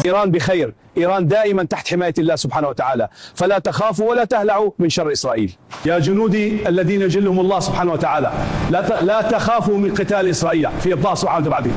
إيران بخير، إيران دائما تحت حماية الله سبحانه وتعالى، فلا تخافوا ولا تهلعوا من شر إسرائيل. يا جنودي الذين يجلهم الله سبحانه وتعالى، لا تخافوا من قتال إسرائيل في إبطاء سبحانه وتعالى.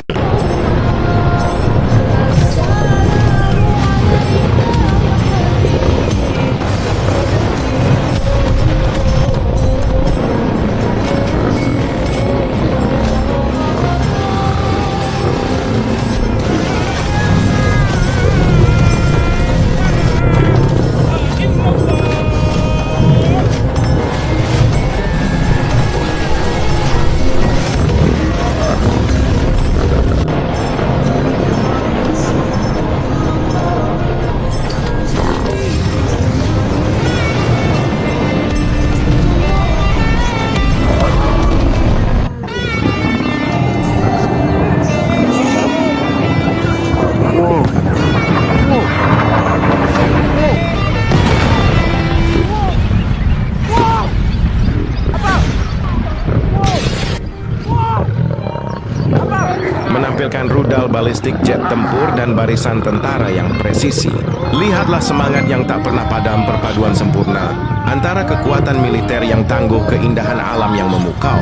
Menampilkan rudal balistik, jet tempur, dan barisan tentara yang presisi. Lihatlah semangat yang tak pernah padam, perpaduan sempurna antara kekuatan militer yang tangguh, keindahan alam yang memukau,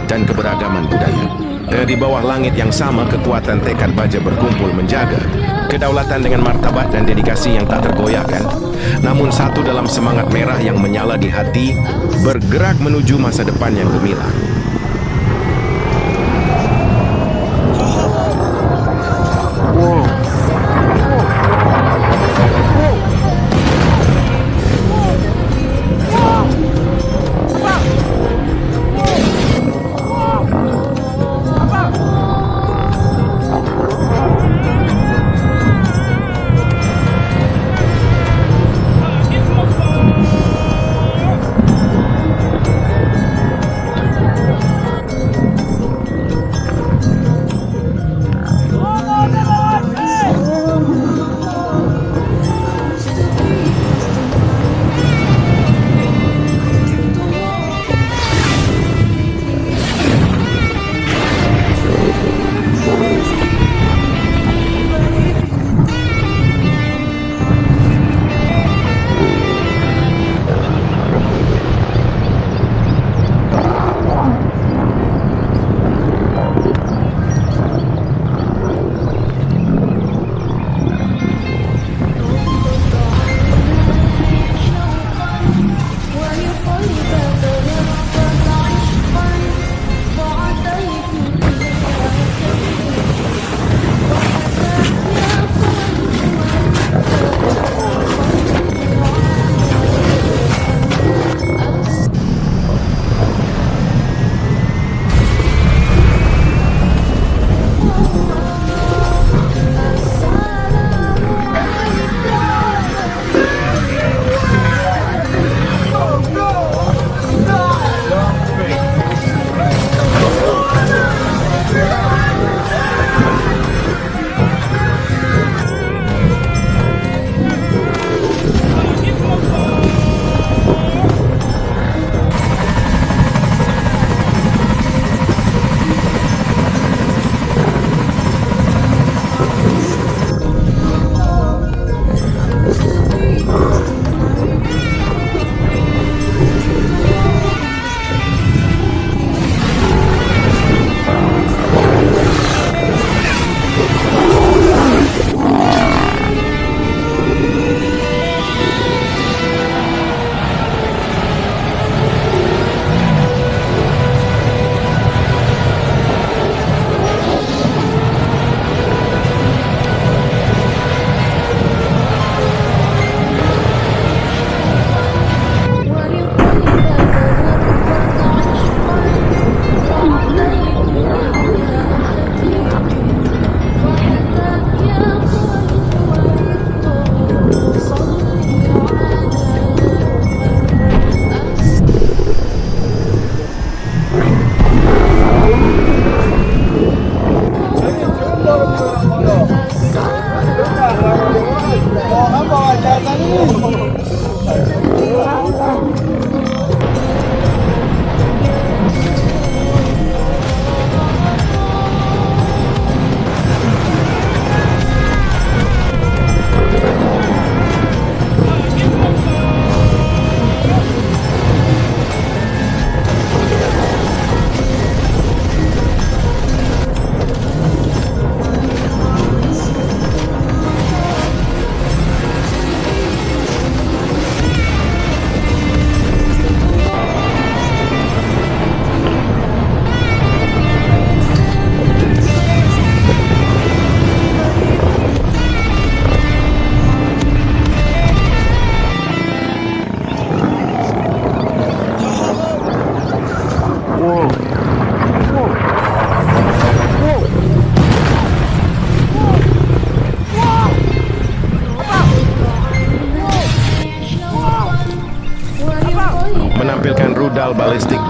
dan keberagaman budaya. Di bawah langit yang sama, kekuatan tekad baja berkumpul menjaga kedaulatan dengan martabat dan dedikasi yang tak tergoyahkan. Namun satu dalam semangat merah yang menyala di hati, bergerak menuju masa depan yang gemilang.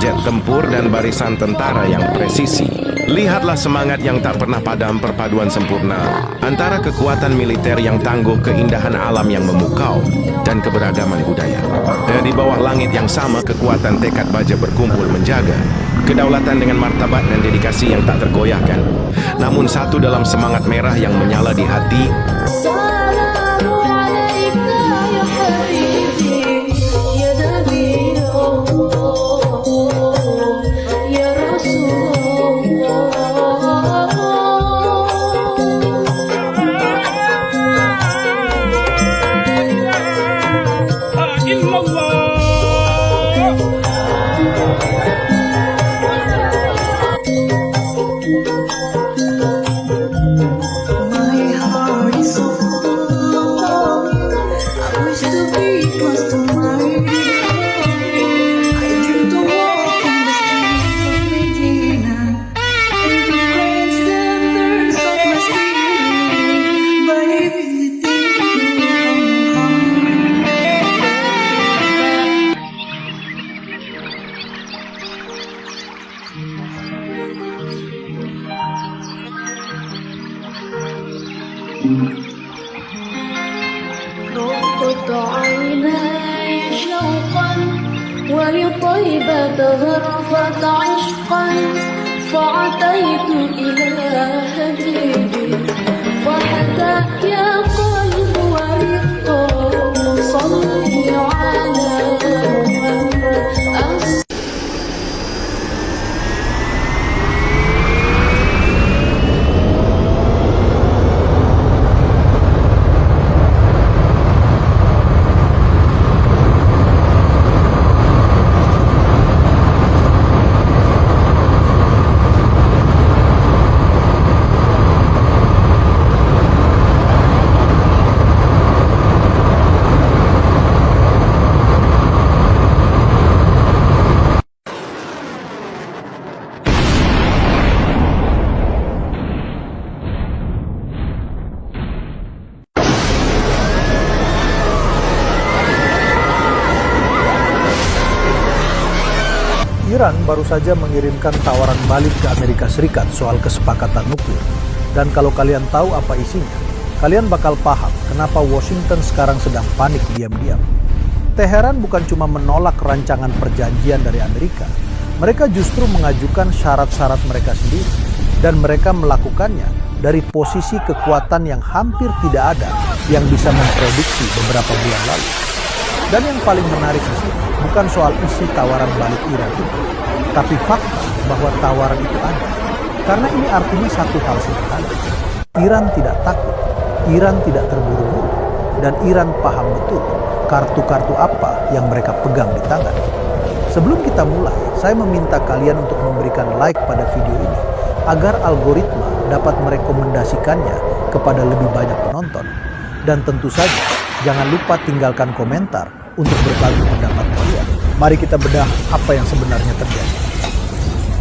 jet tempur dan barisan tentara yang presisi. Lihatlah semangat yang tak pernah padam, perpaduan sempurna antara kekuatan militer yang tangguh, keindahan alam yang memukau, dan keberagaman budaya. Di bawah langit yang sama, kekuatan tekad baja berkumpul menjaga kedaulatan dengan martabat dan dedikasi yang tak tergoyahkan. Namun satu dalam semangat merah yang menyala di hati. رقت عيناي شوقا ولطيبة غرفت عشقا فعتيت إلى حبيبي وحتى يا قلب ورقت صلي على محمد. Iran baru saja mengirimkan tawaran balik ke Amerika Serikat soal kesepakatan nuklir. Dan kalau kalian tahu apa isinya, kalian bakal paham kenapa Washington sekarang sedang panik diam-diam. Teheran bukan cuma menolak rancangan perjanjian dari Amerika, mereka justru mengajukan syarat-syarat mereka sendiri. Dan mereka melakukannya dari posisi kekuatan yang hampir tidak ada yang bisa memprediksi beberapa bulan lalu. Dan yang paling menarik di sini bukan soal isi tawaran balik Iran itu, tapi fakta bahwa tawaran itu ada. Karena ini artinya satu hal sederhana. Iran tidak takut, Iran tidak terburu-buru, dan Iran paham betul kartu-kartu apa yang mereka pegang di tangan. Sebelum kita mulai, saya meminta kalian untuk memberikan like pada video ini agar algoritma dapat merekomendasikannya kepada lebih banyak penonton. Dan tentu saja, jangan lupa tinggalkan komentar untuk berbagi pendapat kalian. Mari kita bedah apa yang sebenarnya terjadi.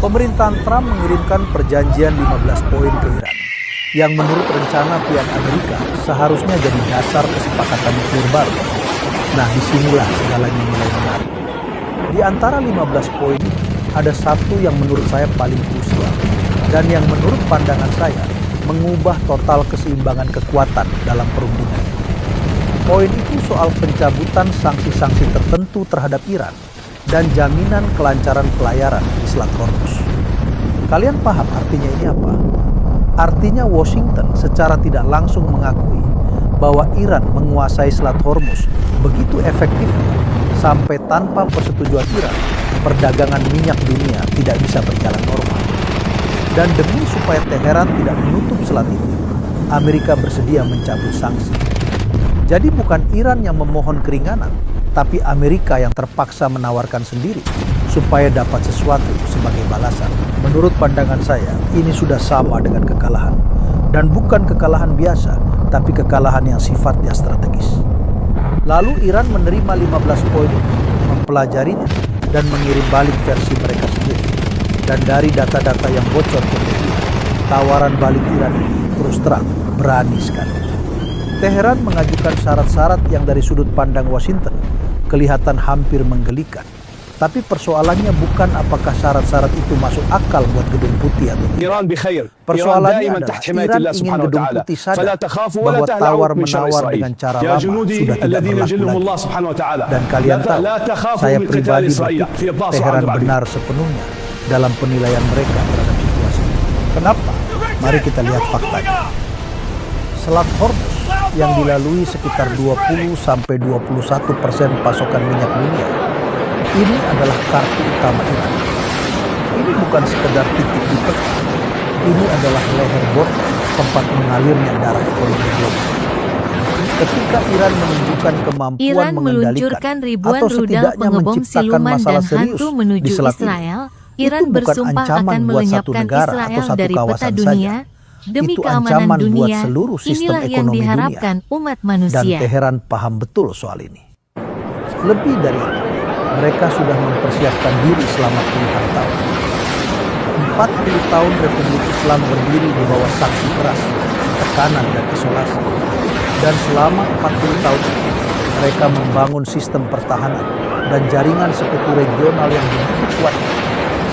Pemerintahan Trump mengirimkan perjanjian 15 poin ke Iran, yang menurut rencana pihak Amerika seharusnya jadi dasar kesepakatan nuklir baru. Nah, disinilah segalanya mulai menarik. Di antara 15 poin ini, ada satu yang menurut saya paling krusial, dan yang menurut pandangan saya mengubah total keseimbangan kekuatan dalam perundingan. Poin itu soal pencabutan sanksi-sanksi tertentu terhadap Iran dan jaminan kelancaran pelayaran di Selat Hormuz. Kalian paham artinya ini apa? Artinya Washington secara tidak langsung mengakui bahwa Iran menguasai Selat Hormuz begitu efektifnya sampai tanpa persetujuan Iran, perdagangan minyak dunia tidak bisa berjalan normal. Dan demi supaya Teheran tidak menutup selat itu, Amerika bersedia mencabut sanksi. Jadi bukan Iran yang memohon keringanan, tapi Amerika yang terpaksa menawarkan sendiri supaya dapat sesuatu sebagai balasan. Menurut pandangan saya, ini sudah sama dengan kekalahan. Dan bukan kekalahan biasa, tapi kekalahan yang sifatnya strategis. Lalu Iran menerima 15 poin itu, mempelajarinya, dan mengirim balik versi mereka sendiri. Dan dari data-data yang bocor ke media, tawaran balik Iran ini terus terang berani sekali. Teheran mengajukan syarat-syarat yang dari sudut pandang Washington kelihatan hampir menggelikan. Tapi persoalannya bukan apakah syarat-syarat itu masuk akal buat Gedung Putih atau tidak. إيران بخير. إيران Persoalannya دائما adalah تحت حماية Iran الله ingin سبحانه Gedung وتعالى Putih sadar فلا تخافوا ولا bahwa تهلعوا من شر tawar-menawar إسرائيل. dengan cara يا lama جنودي sudah tidak الذين berlaku جلهم lagi. الله سبحانه وتعالى Dan kalian tahu, لا تخافوا saya من قتال pribadi إسرائيل في berpikir إبطاس Teheran وعبد benar sepenuhnya dalam penilaian mereka terhadap situasi. Kenapa? Mari kita lihat faktanya. Selat Hormuz yang dilalui sekitar 20-21% pasokan minyak dunia, ini adalah kartu utama Iran. Ini bukan sekedar titik di peta, ini adalah leher botol tempat mengalirnya darah ekonomi global. Ketika Iran menunjukkan kemampuan Iran mengendalikan meluncurkan ribuan atau rudal setidaknya pengebom menciptakan siluman masalah dan serius hantu menuju di Selat ini, Israel, itu Iran bukan bersumpah ancaman akan buat satu melenyapkan negara atau Israel satu dari peta kawasan dunia. saja. Demi Itu keamanan ancaman buat dunia, seluruh sistem inilah yang ekonomi diharapkan umat Dan manusia. Teheran paham betul soal ini. Lebih dari itu, mereka sudah mempersiapkan diri selama puluhan tahun. 40 tahun Republik Islam berdiri di bawah sanksi keras, tekanan dan isolasi. Dan selama 40 tahun itu, mereka membangun sistem pertahanan dan jaringan sekutu regional yang begitu kuat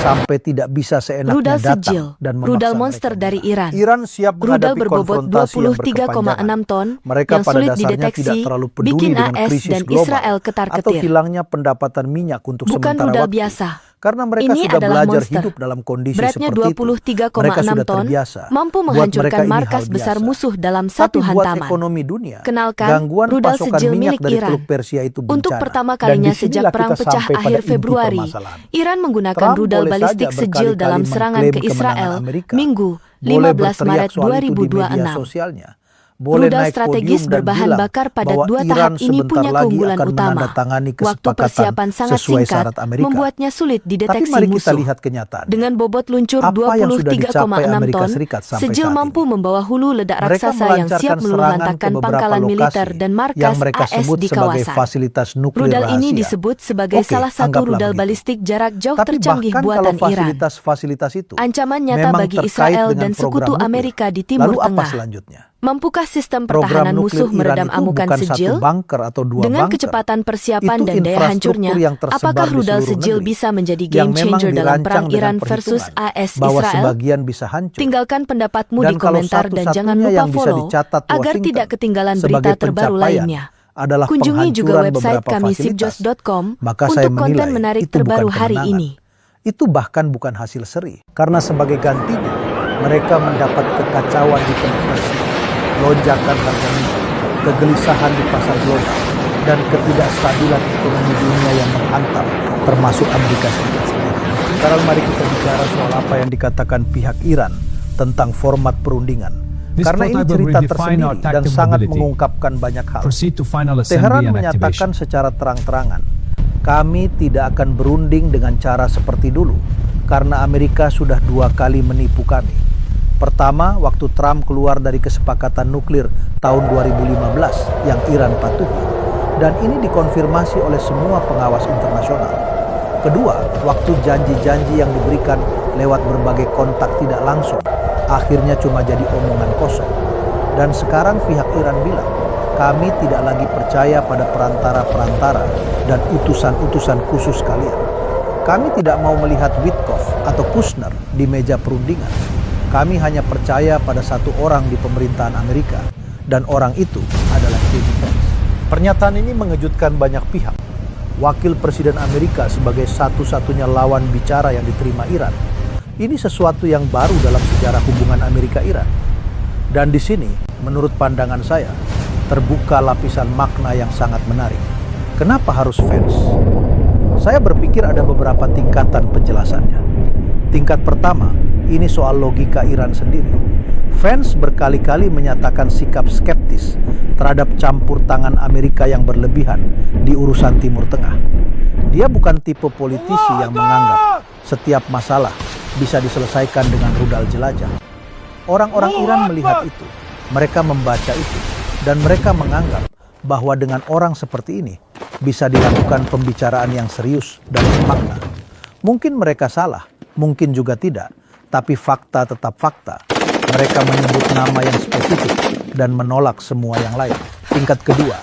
sampai tidak bisa seenaknya Rudal datang Sejil, dan memaksa rudal mereka monster dari menyerah. Iran. Iran siap Rudal menghadapi berbobot konfrontasi yang 23,6 ton Mereka yang pada sulit dasarnya dideteksi, tidak terlalu peduli bikin dengan AS krisis dan global Israel atau ketar-ketir. hilangnya pendapatan minyak untuk Bukan sementara rudal waktu. biasa. Karena mereka Ini sudah adalah belajar monster. hidup dalam kondisi Beratnya seperti itu. 23,6 Mereka sudah ton, terbiasa. mampu Buat menghancurkan mereka ini markas hal besar biasa. musuh dalam Tapi satu buat hantaman. ekonomi dunia, Kenalkan, gangguan rudal pasokan Sejil minyak milik dari Iran. Teluk Persia itu bencana. Untuk pertama Dan kalinya disinilah sejak perang kita pecah sampai pada akhir inti Februari, permasalahan. Iran menggunakan Trump rudal boleh balistik saja Sejil berkali-kali dalam serangan mengklaim ke kemenangan Israel Amerika. Minggu Boleh 15 berteriak Maret soal itu di media 2026. sosialnya. Boleh Rudal naik strategis podium dan berbahan bilang bakar pada bahwa 2 Iran tahap ini sebentar punya lagi keunggulan akan utama. menandatangani Waktu kesepakatan persiapan sangat sesuai singkat syarat Amerika. membuatnya sulit Tapi dideteksi mari kita musuh. lihat kenyataan. Dengan bobot luncur Apa yang sudah dicapai 23,6 Amerika ton, Serikat sampai Sejil saat mampu ini? membawa hulu ledak Mereka raksasa yang melancarkan siap serangan meluluhlantahkan ke beberapa pangkalan militer lokasi dan markas yang mereka AS sebut di sebagai kawasan. fasilitas nuklir Rudal ini rahasia. disebut sebagai Oke, salah satu anggaplah rudal begitu. balistik jarak jauh Tapi tercanggih bahkan buatan kalau Iran. fasilitas itu Ancaman nyata memang bagi terkait Israel dengan dan program sekutu nuklir, Amerika di Timur lalu apa Tengah. selanjutnya? Mampukah sistem Program pertahanan nuklir musuh Iran meredam itu amukan bukan Sejil? satu bunker atau dua Dengan bunker. kecepatan persiapan Itu dan daya infrastruktur hancurnya, yang tersebar apakah di rudal seluruh Sejil negeri, bisa menjadi yang game memang changer dalam dirancang perang dengan Iran versus perhitungan AS bahwa Israel? sebagian bisa hancur. Tinggalkan pendapatmu Dan di kalau komentar dan jangan satu-satunya lupa yang bisa follow dicatat agar Washington tidak ketinggalan sebagai berita terbaru pencapaian lainnya. adalah Kunjungi juga penghancuran website beberapa kami fasilitas, sipjos.com maka saya untuk konten menilai menarik itu terbaru bukan hari kemenangan. ini. Itu bahkan bukan hasil seri. Karena sebagai gantinya, mereka mendapat kekacauan di Teluk Persia, lonjakan harga minyak, kegelisahan di pasar global, dan ketidakstabilan ekonomi dunia yang menghantam, termasuk Amerika Serikat sendiri. Sekarang mari kita bicara soal apa yang dikatakan pihak Iran tentang format perundingan. This Karena ini prototype will cerita redefine tersendiri our dan tactical sangat ability. mengungkapkan banyak hal. Proceed to final assembly Teheran and menyatakan activation. secara terang-terangan, kami tidak akan berunding dengan cara seperti dulu, karena Amerika sudah 2 kali menipu kami. Pertama, waktu Trump keluar dari kesepakatan nuklir tahun 2015 yang Iran patuhi, dan ini dikonfirmasi oleh semua pengawas internasional. Kedua, waktu janji-janji yang diberikan lewat berbagai kontak tidak langsung, akhirnya cuma jadi omongan kosong. Dan sekarang pihak Iran bilang, kami tidak lagi percaya pada perantara-perantara dan utusan-utusan khusus kalian. Kami tidak mau melihat Witkoff atau Kushner di meja perundingan. Kami hanya percaya pada satu orang di pemerintahan Amerika, dan orang itu adalah JD Vance. Pernyataan ini mengejutkan banyak pihak. Wakil Presiden Amerika sebagai satu-satunya lawan bicara yang diterima Iran. Ini sesuatu yang baru dalam sejarah hubungan Amerika-Iran. Dan di sini, menurut pandangan saya, terbuka lapisan makna yang sangat menarik. Kenapa harus Vance? Saya berpikir ada beberapa tingkatan penjelasannya. Tingkat pertama, ini soal logika Iran sendiri. Vance berkali-kali menyatakan sikap skeptis terhadap campur tangan Amerika yang berlebihan di urusan Timur Tengah. Dia bukan tipe politisi yang menganggap setiap masalah bisa diselesaikan dengan rudal jelajah. Orang-orang Iran melihat itu, mereka membaca itu, dan mereka menganggap bahwa dengan orang seperti ini bisa dilakukan pembicaraan yang serius dan bermakna. Mungkin mereka salah, mungkin juga tidak, tapi fakta tetap fakta. Mereka menyebut nama yang spesifik dan menolak semua yang lain. Tingkat kedua,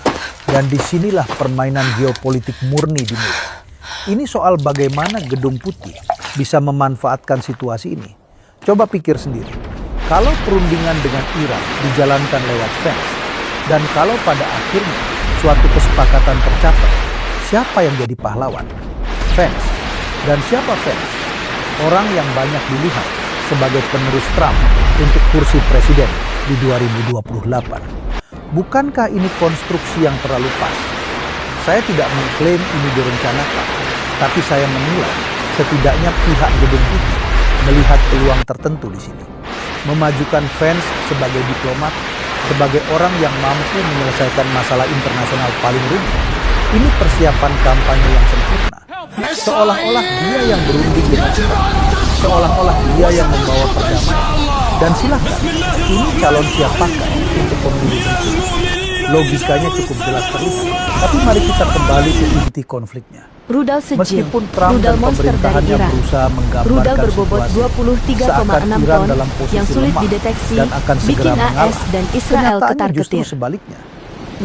dan disinilah permainan geopolitik murni dimulai. Ini soal bagaimana Gedung Putih bisa memanfaatkan situasi ini. Coba pikir sendiri, kalau perundingan dengan Iran dijalankan lewat fans, dan kalau pada akhirnya suatu kesepakatan tercapai, siapa yang jadi pahlawan? Fans. Dan siapa fans? Orang yang banyak dilihat sebagai penerus Trump untuk kursi presiden di 2028. Bukankah ini konstruksi yang terlalu pas? Saya tidak mengklaim ini direncanakan, tapi saya menilai setidaknya pihak Gedung Putih melihat peluang tertentu di sini. Memajukan fans sebagai diplomat, sebagai orang yang mampu menyelesaikan masalah internasional paling rumit. Ini persiapan kampanye yang sempurna. Seolah-olah dia yang berunding dengan kita. Seolah-olah dia yang membawa perdamaian. Dan silakan, ini calon siapakah untuk pemilu berikutnya? Logikanya cukup jelas terlihat. Tapi mari kita kembali ke inti konfliknya. Rudal Sejil, Meskipun Trump rudal dan monster dari pemerintahannya Iran, berusaha menggambarkan rudal berbobot situasi 23,6 seakan Iran ton dalam posisi yang sulit lemah dideteksi, dan akan segera bikin AS mengalah. dan Israel Kenyataannya ketar-ketir. justru sebaliknya.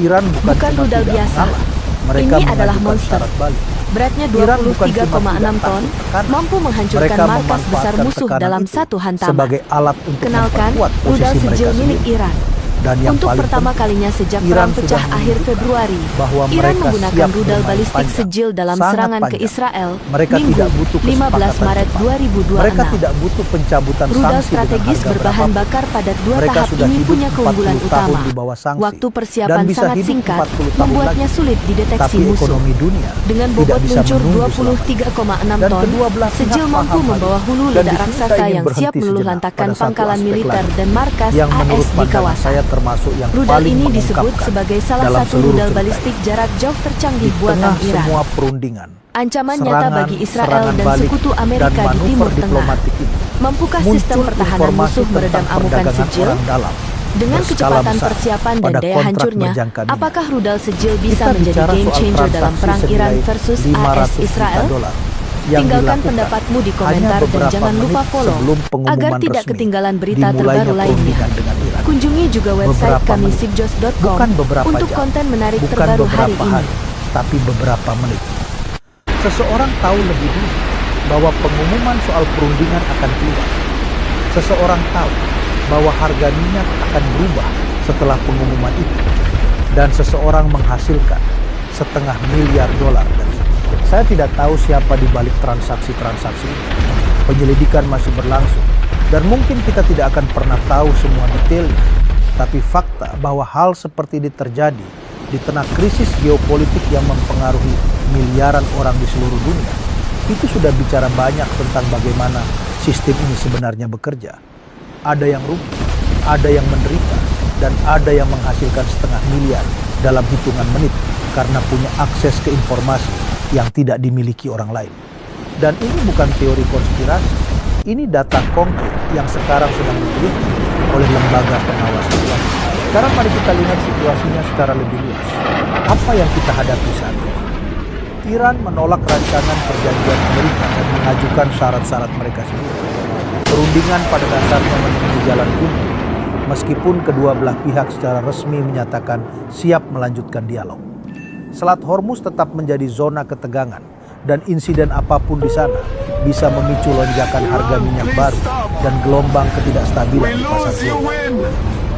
Iran bukan cuma rudal tidak biasa. mengalah, mereka Ini adalah mengajukan monster. syarat balik. Beratnya Iran bukan cuma 23,6 ton, tidak takut mampu menghancurkan mereka markas besar memanfaatkan musuh tekanan dalam itu satu hantaman. sebagai alat untuk Kenalkan, memperkuat rudal posisi mereka Sejil milik sendiri. Iran. Dan yang Untuk paling pertama penting, kalinya sejak Iran perang sudah pecah akhir menunjukkan Februari, bahwa Iran mereka menggunakan siap rudal bermain balistik panjang, Sejil dalam sangat serangan ke panjang. Israel Mereka Minggu tidak butuh 15 kesepakatan Maret cepat. 2026. Mereka tidak butuh pencabutan Rudal sanksi dengan strategis harga berbahan berapapun. bakar padat dua Mereka tahap sudah ini hidup punya keunggulan 40 tahun utama. di bawah sanksi Waktu dan persiapan bisa sangat hidup singkat, 40 tahun membuatnya lagi. sulit dideteksi Tapi musuh. ekonomi dunia Dengan tidak bobot bisa luncur menunggu selamanya. 23,6 Dan ton, kedua belah pihak Sejil mampu paham hal membawa itu. hulu Dan ledak di sini raksasa saya ingin yang siap berhenti meluluh sejenak lantakkan pada satu pangkalan aspek militer lagi dan markas yang menurut AS di pandangan kawasan. saya termasuk yang Rudal paling ini disebut mengungkapkan sebagai salah dalam satu seluruh rudal cerita balistik ini. jarak jauh tercanggih Di buatan tengah Iran. semua perundingan, Ancaman nyata serangan, bagi Israel serangan dan balik, sekutu dan Amerika di manuver Timur Tengah. diplomatik ini, Mampukah muncul sistem pertahanan informasi musuh meredam tentang amukan perdagangan Sejil? orang dalam Dengan berskala kecepatan besar persiapan dan pada daya kontrak hancurnya, berjangka minyak. apakah rudal Sejil bisa Kita menjadi bicara game soal changer dalam transaksi perang Iran senilai versus 500 AS juta Israel? dolar yang Tinggalkan dilakukan pendapatmu di hanya komentar dan beberapa jangan lupa menit follow sebelum pengumuman agar tidak resmi ketinggalan berita dimulainya terbaru lainnya. perundingan dengan Iran. Kunjungi juga website Beberapa kami menit. sipjos.com Bukan beberapa untuk jam, konten menarik bukan terbaru hari beberapa ini. hari, tapi beberapa menit. Seseorang tahu lebih dulu bahwa pengumuman soal perundingan akan keluar. Seseorang tahu bahwa harga minyak akan berubah setelah pengumuman itu. Dan seseorang menghasilkan $1,5 miliar dari itu. Saya tidak tahu siapa di balik transaksi-transaksi ini. Penyelidikan masih berlangsung. Dan mungkin kita tidak akan pernah tahu semua detailnya. Tapi fakta bahwa hal seperti ini terjadi di tengah krisis geopolitik yang mempengaruhi miliaran orang di seluruh dunia, itu sudah bicara banyak tentang bagaimana sistem ini sebenarnya bekerja. Ada yang rugi, ada yang menderita, dan ada yang menghasilkan $1,5 miliar dalam hitungan menit karena punya akses ke informasi yang tidak dimiliki orang lain. Dan ini bukan teori konspirasi, ini data konkret yang sekarang sedang diteliti oleh lembaga pengawas situasi. Sekarang mari kita lihat situasinya secara lebih luas. Apa yang kita hadapi saat ini? Iran menolak rancangan perjanjian Amerika dan mengajukan syarat-syarat mereka sendiri. Perundingan pada dasarnya menempuh jalan buntu, meskipun kedua belah pihak secara resmi menyatakan siap melanjutkan dialog. Selat Hormuz tetap menjadi zona ketegangan, dan insiden apapun di sana bisa memicu lonjakan harga minyak baru dan gelombang ketidakstabilan di pasar global.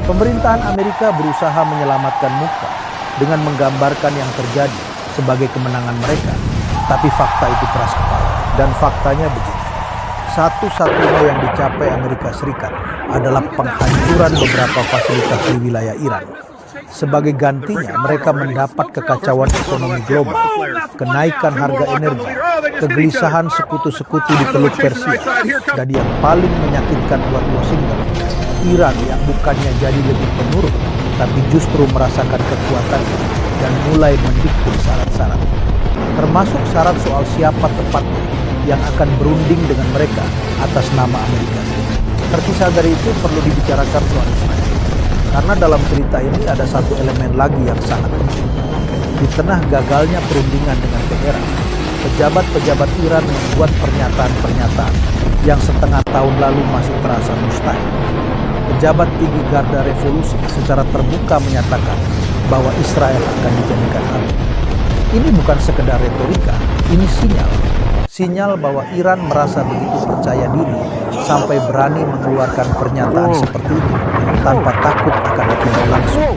Pemerintahan Amerika berusaha menyelamatkan muka dengan menggambarkan yang terjadi sebagai kemenangan mereka, tapi fakta itu keras kepala. Dan faktanya begini, satu-satunya yang dicapai Amerika Serikat adalah penghancuran beberapa fasilitas di wilayah Iran. Sebagai gantinya, mereka mendapat kekacauan ekonomi global, kenaikan harga energi, kegelisahan sekutu-sekutu di Teluk Persia, dan yang paling menyakitkan buat Washington, Iran yang bukannya jadi lebih penurut, tapi justru merasakan kekuatannya dan mulai mendikte syarat-syarat. Termasuk syarat soal siapa tepatnya yang akan berunding dengan mereka atas nama Amerika Serikat. Terpisah dari itu perlu dibicarakan soal Israel. Karena dalam cerita ini ada satu elemen lagi yang sangat penting. Di tengah gagalnya perundingan dengan Teheran, pejabat-pejabat Iran membuat pernyataan-pernyataan yang setengah tahun lalu masih terasa mustahil. Pejabat tinggi Garda Revolusi secara terbuka menyatakan bahwa Israel akan dijadikan amun. Ini bukan sekedar retorika, ini sinyal. Sinyal bahwa Iran merasa begitu percaya diri sampai berani mengeluarkan pernyataan seperti itu tanpa takut akan akibat langsung.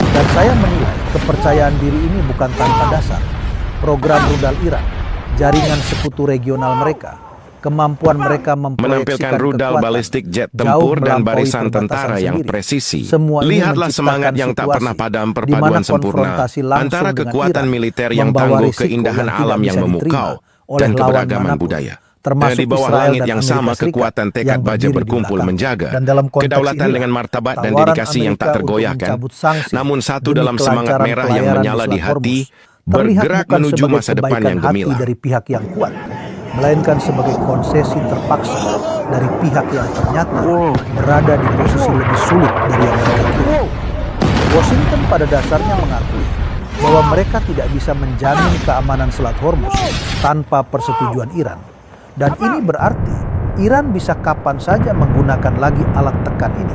Dan saya menilai kepercayaan diri ini bukan tanpa dasar. Program rudal Iran, jaringan sekutu regional mereka, kemampuan mereka menampilkan rudal balistik jet tempur dan barisan tentara yang presisi. Lihatlah semangat yang tak pernah padam perpaduan sempurna antara kekuatan militer yang tangguh, keindahan alam yang memukau, dan keberagaman budaya. Dan di bawah langit yang sama, kekuatan tekad baja berkumpul menjaga kedaulatan dengan martabat dan dedikasi yang tak tergoyahkan. Namun satu dalam semangat merah yang menyala di hati, bergerak menuju masa depan yang gemilang. Dari pihak yang kuat, melainkan sebagai konsesi terpaksa dari pihak yang ternyata berada di posisi lebih sulit dari yang mereka kira. Washington pada dasarnya mengakui bahwa mereka tidak bisa menjamin keamanan Selat Hormuz tanpa persetujuan Iran. Dan ini berarti Iran bisa kapan saja menggunakan lagi alat tekan ini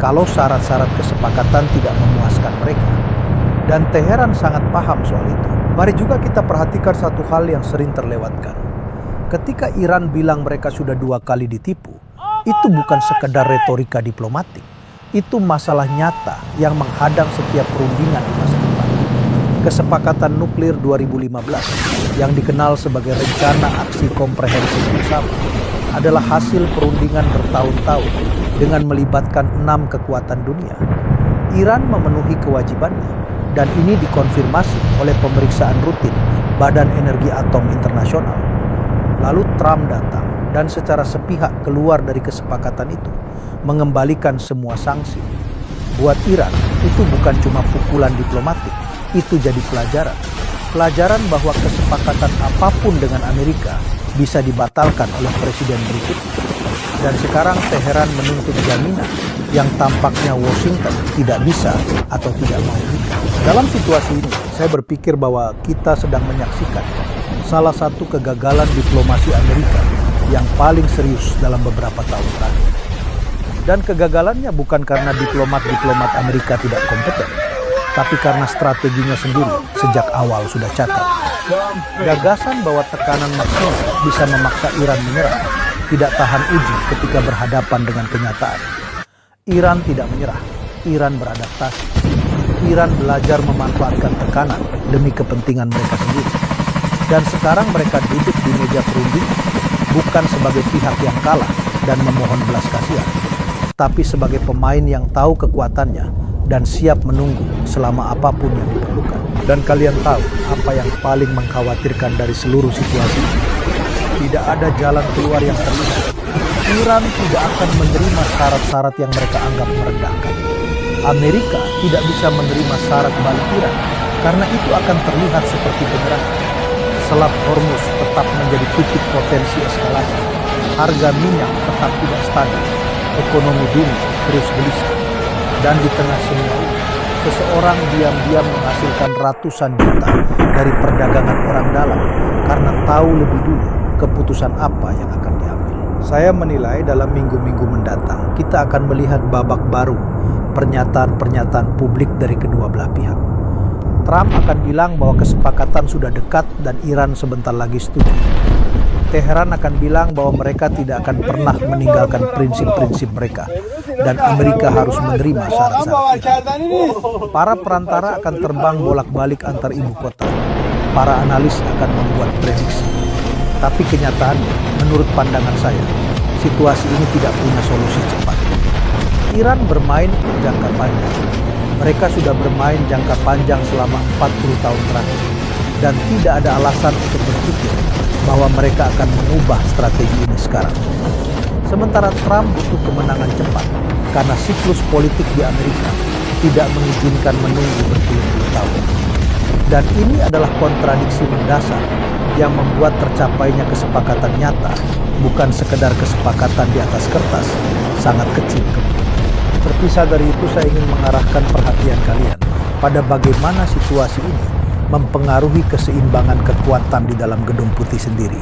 kalau syarat-syarat kesepakatan tidak memuaskan mereka. Dan Teheran sangat paham soal itu. Mari juga kita perhatikan satu hal yang sering terlewatkan. Ketika Iran bilang mereka sudah 2 kali ditipu, itu bukan sekedar retorika diplomatik. Itu masalah nyata yang menghadang setiap perundingan di masa depan. Kesepakatan nuklir 2015 yang dikenal sebagai rencana aksi komprehensif bersama adalah hasil perundingan bertahun-tahun dengan melibatkan 6 kekuatan dunia. Iran memenuhi kewajibannya dan ini dikonfirmasi oleh pemeriksaan rutin Badan Energi Atom Internasional. Lalu Trump datang dan secara sepihak keluar dari kesepakatan itu, mengembalikan semua sanksi. Buat Iran, itu bukan cuma pukulan diplomatik, itu jadi pelajaran. Pelajaran bahwa kesepakatan apapun dengan Amerika bisa dibatalkan oleh presiden berikutnya. Dan sekarang Teheran menuntut jaminan yang tampaknya Washington tidak bisa atau tidak mau berikan. Dalam situasi ini, saya berpikir bahwa kita sedang menyaksikan salah satu kegagalan diplomasi Amerika yang paling serius dalam beberapa tahun terakhir. Dan kegagalannya bukan karena diplomat-diplomat Amerika tidak kompeten, tapi karena strateginya sendiri sejak awal sudah cacat. Gagasan bahwa tekanan maksimal bisa memaksa Iran menyerah tidak tahan uji ketika berhadapan dengan kenyataan. Iran tidak menyerah, Iran beradaptasi. Iran belajar memanfaatkan tekanan demi kepentingan mereka sendiri. Dan sekarang mereka duduk di meja perundingan bukan sebagai pihak yang kalah dan memohon belas kasihan, tapi sebagai pemain yang tahu kekuatannya dan siap menunggu selama apapun yang diperlukan. Dan kalian tahu apa yang paling mengkhawatirkan dari seluruh situasi ini? Tidak ada jalan keluar yang terlihat. Iran tidak akan menerima syarat-syarat yang mereka anggap merendahkan. Amerika tidak bisa menerima syarat balik Iran karena itu akan terlihat seperti penyerangan. Selat Hormuz tetap menjadi titik potensi eskalasi. Harga minyak tetap tidak stabil. Ekonomi dunia terus gelisah. Dan di tengah semua ini, seseorang diam-diam menghasilkan ratusan juta dari perdagangan orang dalam karena tahu lebih dulu keputusan apa yang akan diambil. Saya menilai dalam minggu-minggu mendatang kita akan melihat babak baru pernyataan-pernyataan publik dari kedua belah pihak. Trump akan bilang bahwa kesepakatan sudah dekat dan Iran sebentar lagi setuju. Teheran akan bilang bahwa mereka tidak akan pernah meninggalkan prinsip-prinsip mereka dan Amerika harus menerima syarat-syarat Iran. Para perantara akan terbang bolak-balik antar ibu kota. Para analis akan membuat prediksi. Tapi kenyataannya, menurut pandangan saya, situasi ini tidak punya solusi cepat. Iran bermain untuk jangka panjang. Mereka sudah bermain jangka panjang selama 40 tahun terakhir. Dan tidak ada alasan untuk berpikir bahwa mereka akan mengubah strategi ini sekarang. Sementara Trump butuh kemenangan cepat karena siklus politik di Amerika tidak mengizinkan menunggu berpuluh-puluh tahun. Dan ini adalah kontradiksi mendasar yang membuat tercapainya kesepakatan nyata, bukan sekedar kesepakatan di atas kertas, sangat kecil. Terpisah dari itu, saya ingin mengarahkan perhatian kalian pada bagaimana situasi ini mempengaruhi keseimbangan kekuatan di dalam Gedung Putih sendiri.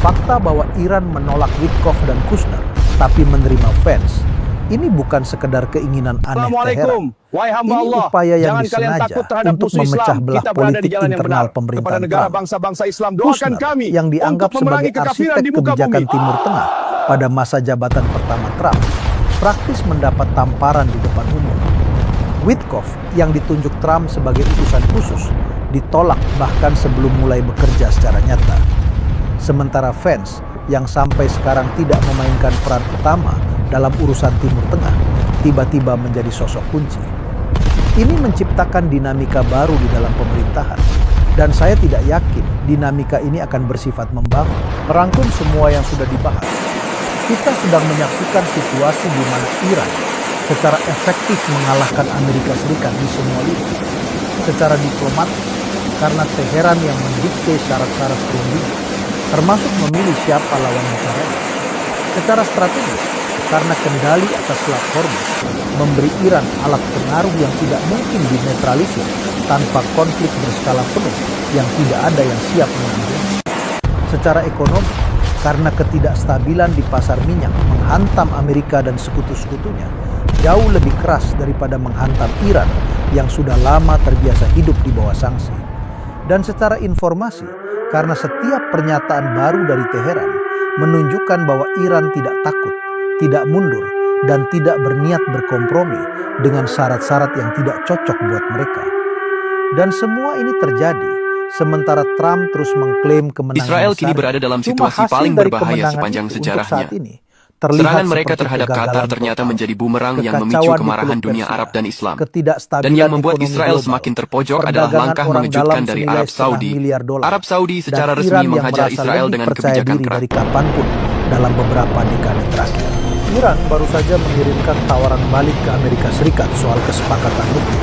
Fakta bahwa Iran menolak Witkoff dan Kushner, tapi menerima Vance, Ini bukan sekedar keinginan aneh Teheran. Assalamualaikum, wahai hamba Ini Allah. upaya yang Jangan kalian disengaja takut terhadap untuk musuh memecah Islam. belah Kita berada di politik jalan yang internal benar. Kepada pemerintahan negara Trump. bangsa-bangsa Islam, doakan Kushner, kami yang dianggap untuk memerangi sebagai kekafiran arsitek di muka kebijakan bumi. Timur Tengah pada masa jabatan pertama Trump, praktis mendapat tamparan di depan umum. Witkoff yang ditunjuk Trump sebagai utusan khusus ditolak bahkan sebelum mulai bekerja secara nyata. Sementara Vance yang sampai sekarang tidak memainkan peran utama dalam urusan Timur Tengah tiba-tiba menjadi sosok kunci. Ini menciptakan dinamika baru di dalam pemerintahan dan saya tidak yakin dinamika ini akan bersifat membangun. Merangkum semua yang sudah dibahas, kita sedang menyaksikan situasi di mana Iran secara efektif mengalahkan Amerika Serikat di semua lini. Secara diplomatik, karena Teheran yang mendikte syarat-syarat perundingan, termasuk memilih siapa lawan bicaranya. Secara strategis, karena kendali atas Selat Hormuz memberi Iran alat pengaruh yang tidak mungkin dinetralisir tanpa konflik berskala penuh yang tidak ada yang siap menanggung. Secara ekonomi, karena ketidakstabilan di pasar minyak menghantam Amerika dan sekutu-sekutunya jauh lebih keras daripada menghantam Iran yang sudah lama terbiasa hidup di bawah sanksi. Dan secara informasi, karena setiap pernyataan baru dari Teheran menunjukkan bahwa Iran tidak takut, tidak mundur, dan tidak berniat berkompromi dengan syarat-syarat yang tidak cocok buat mereka. Dan semua ini terjadi sementara Trump terus mengklaim kemenangan Israel kini besar. berada dalam Cuma situasi hasil paling dari berbahaya kemenangan sepanjang itu untuk sejarahnya. saat ini terlihat Serangan mereka seperti terhadap kegagalan Qatar ternyata total. menjadi bumerang yang Kekacauan memicu di kemarahan Teluk dunia Persia, Arab dan Islam. ketidakstabilan Dan yang membuat ekonomi Israel global, semakin terpojok adalah perdagangan langkah orang mengejutkan dalam dari senilai Arab Saudi. $1,5 miliar, Arab Saudi secara dan resmi Iran yang menghajar merasa Israel lebih dengan percaya kebijakan diri keras. dari kapanpun dalam beberapa dekade terakhir. Iran baru saja mengirimkan tawaran balik ke Amerika Serikat soal kesepakatan nuklir.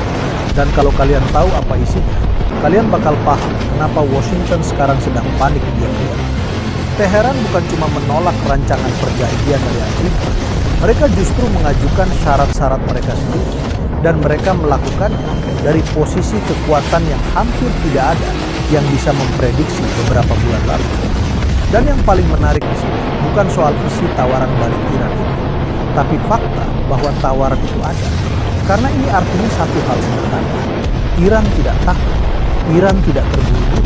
Dan kalau kalian tahu apa isinya, kalian bakal paham kenapa Washington sekarang sedang panik diam-diam. Teheran bukan cuma menolak rancangan perjanjian dari Amerika, mereka justru mengajukan syarat-syarat mereka sendiri. Dan mereka melakukannya dari posisi kekuatan yang hampir tidak ada yang bisa memprediksi beberapa bulan lalu. Dan yang paling menarik di sini bukan soal isi tawaran balik Iran itu, tapi fakta bahwa tawaran itu ada. Karena ini artinya satu hal sederhana, Iran tidak takut, Iran tidak terburu-buru,